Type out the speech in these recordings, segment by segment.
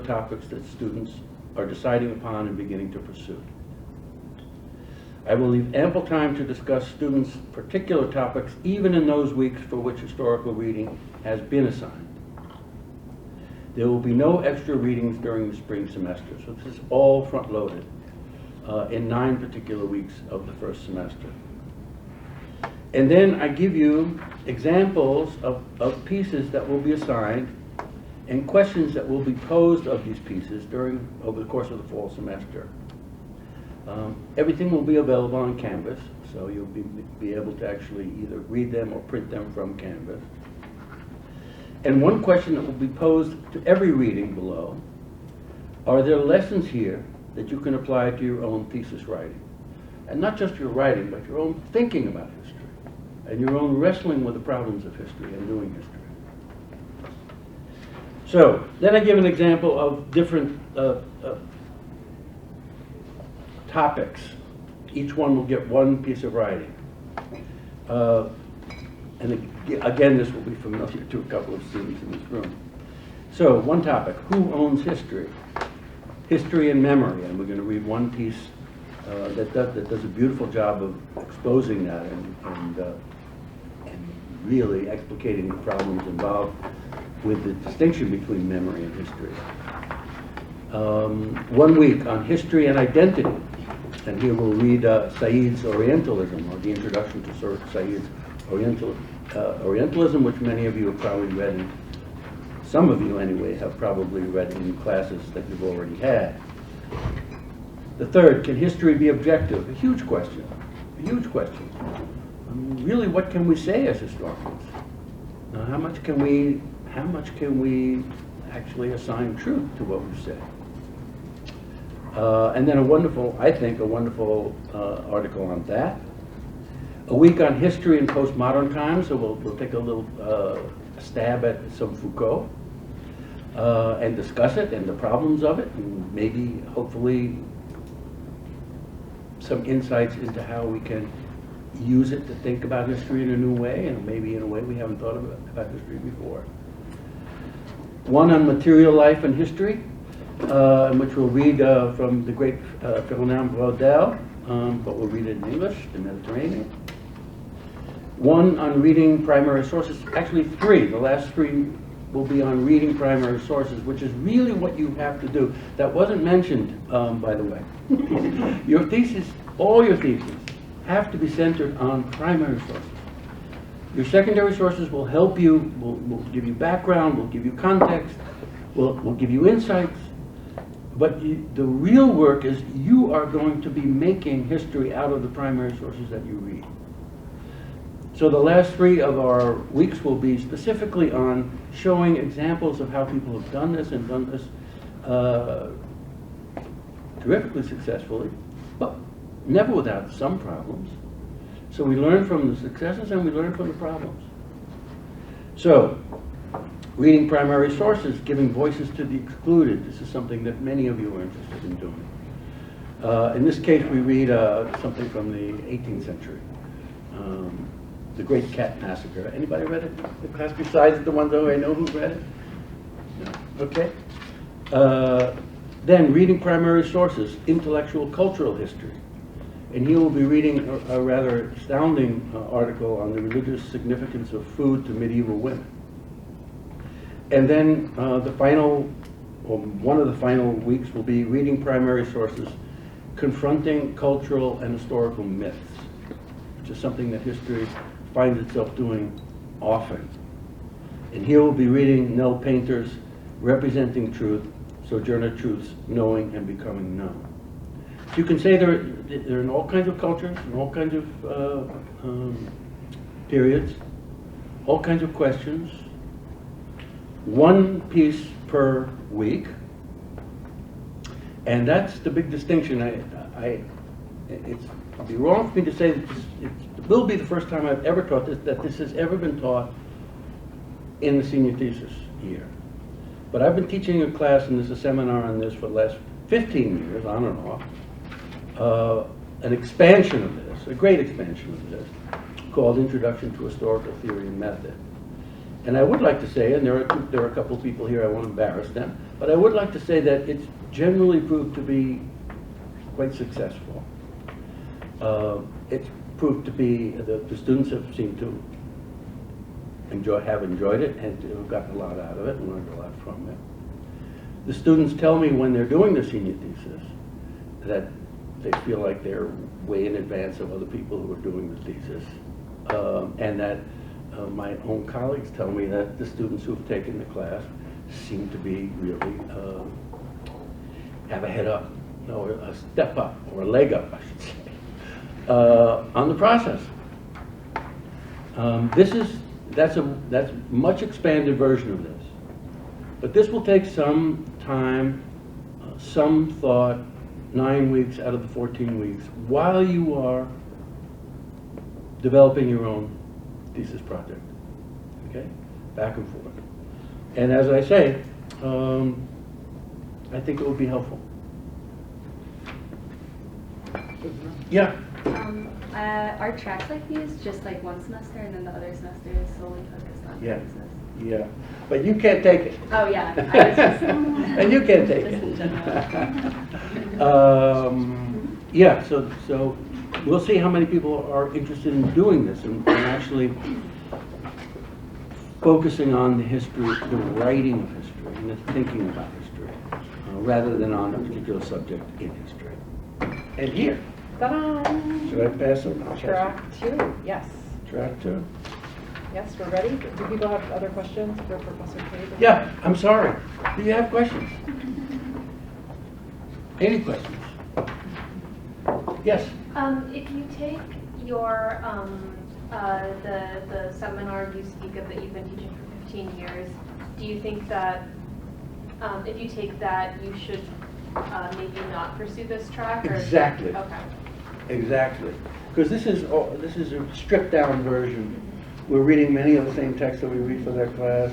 topics that students are deciding upon and beginning to pursue. I will leave ample time to discuss students' particular topics, even in those weeks for which historical reading has been assigned. There will be no extra readings during the spring semester, so this is all front-loaded in 9 particular weeks of the first semester. And then I give you examples of pieces that will be assigned and questions that will be posed of these pieces over the course of the fall semester. Everything will be available on Canvas, so you'll be able to actually either read them or print them from Canvas. And one question that will be posed to every reading below: are there lessons here that you can apply to your own thesis writing? And not just your writing, but your own thinking about history, and your own wrestling with the problems of history and doing history. So, then I give an example of different topics. Each one will get one piece of writing. And again, this will be familiar to a couple of students in this room. So, one topic: who owns history? History and memory. And we're going to read one piece that does a beautiful job of exposing that and really explicating the problems involved with the distinction between memory and history. 1 week on history and identity. And here we'll read Said's Orientalism, or the introduction to Said's Orientalism, which many of you have probably read, and some of you anyway have probably read in classes that you've already had. The third: can history be objective? A huge question, a huge question. I mean, really, what can we say as historians? How much can we actually assign truth to what we say? And then I think a wonderful article on that. A week on history in postmodern times, so we'll take a little stab at some Foucault and discuss it and the problems of it, and maybe, hopefully, some insights into how we can use it to think about history in a new way, and maybe in a way we haven't thought about history before. One on material life and history, in which we'll read from the great Fernand Braudel, but we'll read it in English, the Mediterranean. One on reading primary sources, actually 3. The last 3 will be on reading primary sources, which is really what you have to do. That wasn't mentioned, by the way. Your thesis, all your theses, have to be centered on primary sources. Your secondary sources will help you, will give you background, will give you context, will give you insights. But the real work is you are going to be making history out of the primary sources that you read. So the last 3 of our weeks will be specifically on showing examples of how people have done this and done this terrifically successfully, but never without some problems. So we learn from the successes and we learn from the problems. So, reading primary sources, giving voices to the excluded. This is something that many of you are interested in doing. In this case, we read something from the 18th century. The Great Cat Massacre. Anybody read it in the class besides the ones who I know who read it? No. Okay. Then, reading primary sources, intellectual cultural history. And here we'll be reading a rather astounding article on the religious significance of food to medieval women. And then one of the final weeks will be reading primary sources, confronting cultural and historical myths, which is something that history finds itself doing often. And here we'll be reading Nell Painter's Representing Truth, Sojourner Truth's Knowing and Becoming Known. So you can say they're in all kinds of cultures, in all kinds of periods, all kinds of questions. 1 piece per week, and that's the big distinction. It'd be wrong for me to say that it will be the first time I've ever taught this, that this has ever been taught in the senior thesis year. But I've been teaching a class, and there's a seminar on this for the last 15 years, on and off. An expansion of this, a great expansion of this, called Introduction to Historical Theory and Method. And I would like to say, and there are a couple of people here, I won't embarrass them, But I would like to say that it's generally proved to be quite successful. It's proved to be, the students have seemed to have enjoyed it and have gotten a lot out of it and learned a lot from it. The students tell me when they're doing their senior thesis that they feel like they're way in advance of other people who are doing the thesis. And that my own colleagues tell me that the students who have taken the class seem to be really have a head up, a step up, or a leg up, I should say, on the process. That's a much expanded version of this. But this will take some time, some thought, 9 weeks out of the 14 weeks, while you are developing your own thesis project, okay? Back and forth. And as I say, I think it would be helpful. Yeah? Are tracks like these just like one semester and then the other semester is solely focused on thesis? Yeah, but you can't take it. Oh yeah, I was just and you can't take just it. in general. Yeah, so we'll see how many people are interested in doing this and actually focusing on the history, the writing of history, and the thinking about history, rather than on a particular subject in history. And here, Ta-da! should I pass them? Track 2, yes. Track 2. Yes, we're ready. Do people have other questions for Professor K? Yeah, I'm sorry. Do you have questions? Any questions? Yes? If you take your the seminar you speak of that you've been teaching for 15 years, do you think that if you take that you should maybe not pursue this track? Or? Exactly. Okay. Exactly. Because this is a stripped down version. We're reading many of the same texts that we read for that class,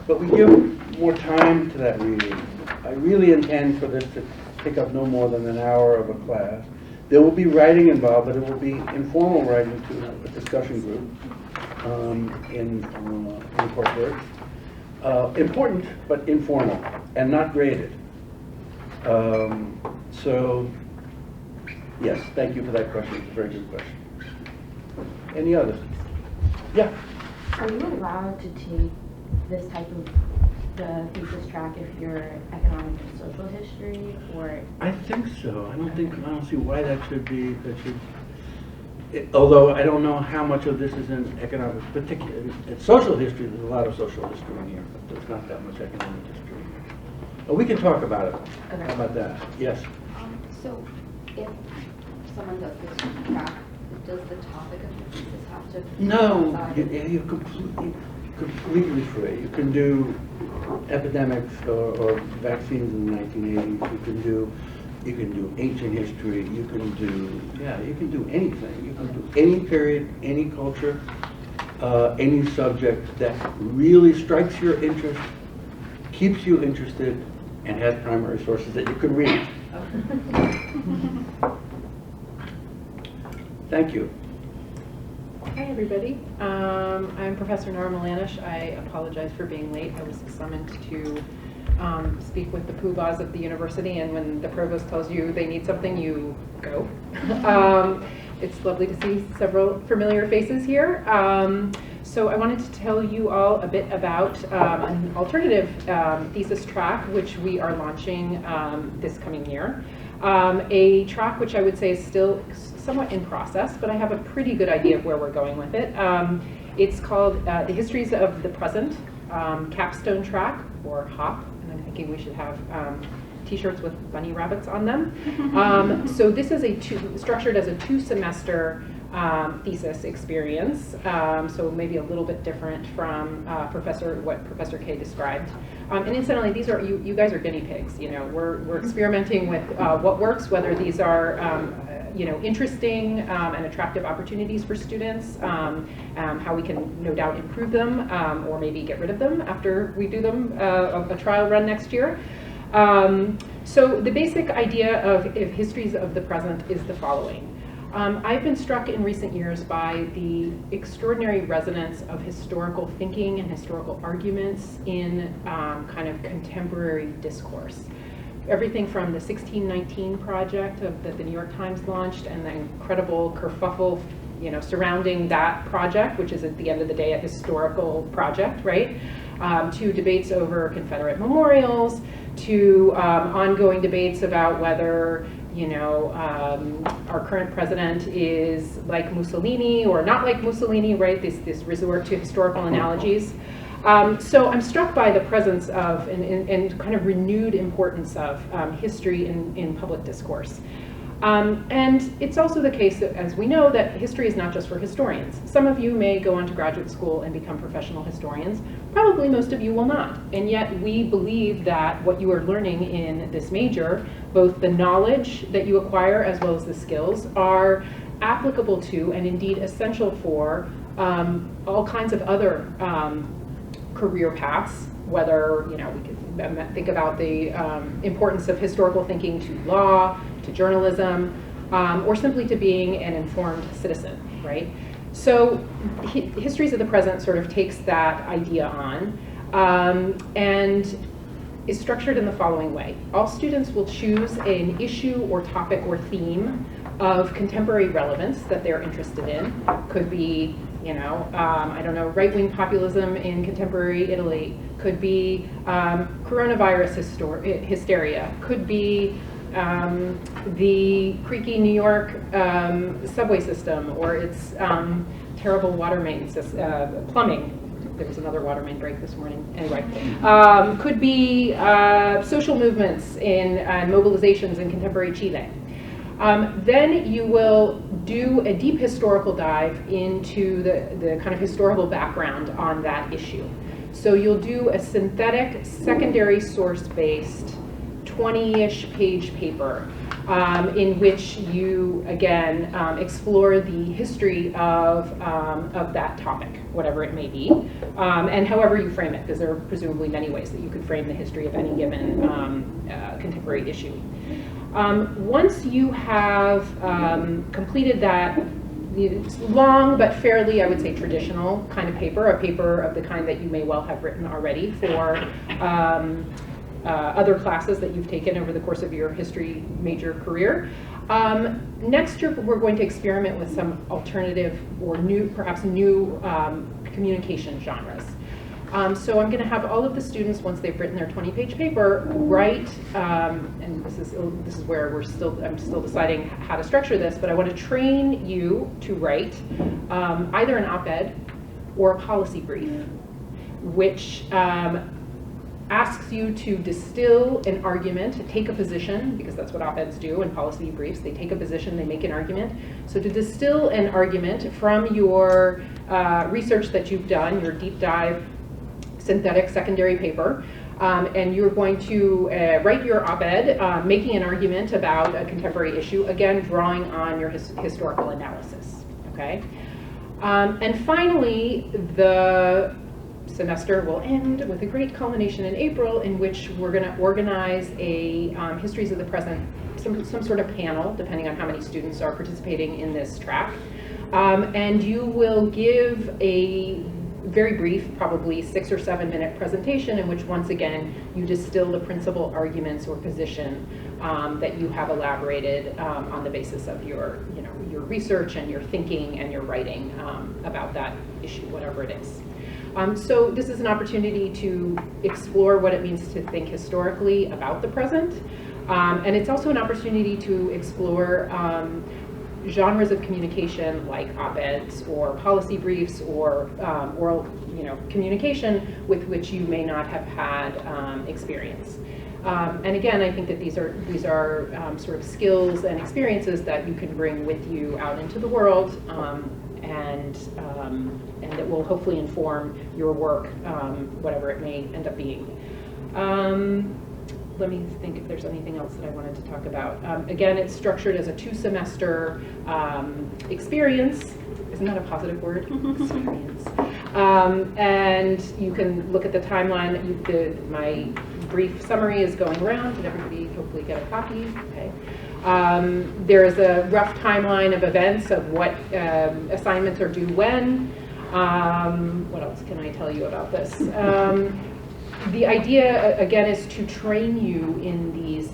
but we give more time to that reading. I really intend for this to take up no more than an hour of a class. There will be writing involved, but it will be informal writing to a discussion group in corporate. Important, but informal, and not graded. So, yes, thank you for that question. It's a very good question. Any others? Yeah. Are you allowed to take this type of the thesis track if you're economic and social history, or? I think so. I don't see why that should be. Although I don't know how much of this is in economic, particularly in social history. There's a lot of social history in here, but there's not that much economic history in here. But we can talk about it. Okay. How about that? Yes. So, if someone does this track, does the topic of the thesis have to? No, coincide? you're completely free. You can do epidemics or vaccines in the 1980s. You can do ancient history. You can do anything. You can do any period, any culture, any subject that really strikes your interest, keeps you interested, and has primary sources that you can read. Thank you. Hi, everybody. I'm Professor Nora Milanish. I apologize for being late. I was summoned to speak with the poobahs of the university, and when the provost tells you they need something, you go. It's lovely to see several familiar faces here. So I wanted to tell you all a bit about an alternative thesis track, which we are launching this coming year. A track which I would say is still somewhat in process, but I have a pretty good idea of where we're going with it. It's called The Histories of the Present Capstone Track, or HOP, and I'm thinking we should have t-shirts with bunny rabbits on them. So this is structured as a 2-semester thesis experience, so maybe a little bit different from what Professor K described. And incidentally, these are you guys are guinea pigs. You know, we're experimenting with what works, whether these are interesting and attractive opportunities for students, how we can no doubt improve them or maybe get rid of them after we do them a trial run next year. So the basic idea of Histories of the Present is the following. I've been struck in recent years by the extraordinary resonance of historical thinking and historical arguments in kind of contemporary discourse. Everything from the 1619 project that the New York Times launched and the incredible kerfuffle, surrounding that project, which is at the end of the day a historical project, right? To debates over Confederate memorials, to ongoing debates about whether our current president is like Mussolini or not like Mussolini, right? This resort to historical analogies. So I'm struck by the presence of and kind of renewed importance of history in public discourse. And it's also the case that, as we know, that history is not just for historians. Some of you may go on to graduate school and become professional historians. Probably most of you will not. And yet we believe that what you are learning in this major, both the knowledge that you acquire as well as the skills, are applicable to and indeed essential for all kinds of other career paths, whether, we could think about the importance of historical thinking to law, to journalism, or simply to being an informed citizen, right? So Histories of the Present sort of takes that idea on and is structured in the following way. All students will choose an issue or topic or theme of contemporary relevance that they're interested in. Could be, I don't know, right-wing populism in contemporary Italy. Could be coronavirus hysteria. Could be the creaky New York subway system or its terrible water main plumbing. There was another water main break this morning. Anyway, could be social movements and mobilizations in contemporary Chile. Then you will do a deep historical dive into the kind of historical background on that issue. So you'll do a synthetic, secondary source-based 20-ish page paper in which you, again, explore the history of that topic, whatever it may be, and however you frame it, because there are presumably many ways that you could frame the history of any given contemporary issue. Once you have completed that long but fairly, I would say, traditional kind of paper, a paper of the kind that you may well have written already for other classes that you've taken over the course of your history major career. Next year, we're going to experiment with some alternative or perhaps new communication genres. So I'm going to have all of the students, once they've written their 20-page paper, write, and this is where I'm still deciding how to structure this, but I want to train you to write either an op-ed or a policy brief, which asks you to distill an argument, to take a position, because that's what op-eds do in policy briefs. They take a position, they make an argument. So to distill an argument from your research that you've done, your deep dive synthetic secondary paper, and you're going to write your op-ed making an argument about a contemporary issue, again, drawing on your historical analysis, okay? And finally, the semester will end with a great culmination in April in which we're going to organize a Histories of the Present, some sort of panel, depending on how many students are participating in this track. And you will give a very brief, probably 6 or 7 minute presentation in which, once again, you distill the principal arguments or position that you have elaborated on the basis of your research and your thinking and your writing about that issue, whatever it is. So this is an opportunity to explore what it means to think historically about the present. And it's also an opportunity to explore genres of communication like op-eds or policy briefs or oral communication with which you may not have had experience. And again, I think that these are sort of skills and experiences that you can bring with you out into the world, and that will hopefully inform your work, whatever it may end up being. Let me think if there's anything else that I wanted to talk about. Again, it's structured as a 2-semester experience. Isn't that a positive word? Experience. And you can look at the timeline. My brief summary is going around. Did everybody hopefully get a copy? Okay. There is a rough timeline of events of what assignments are due when. What else can I tell you about this? The idea, again, is to train you in these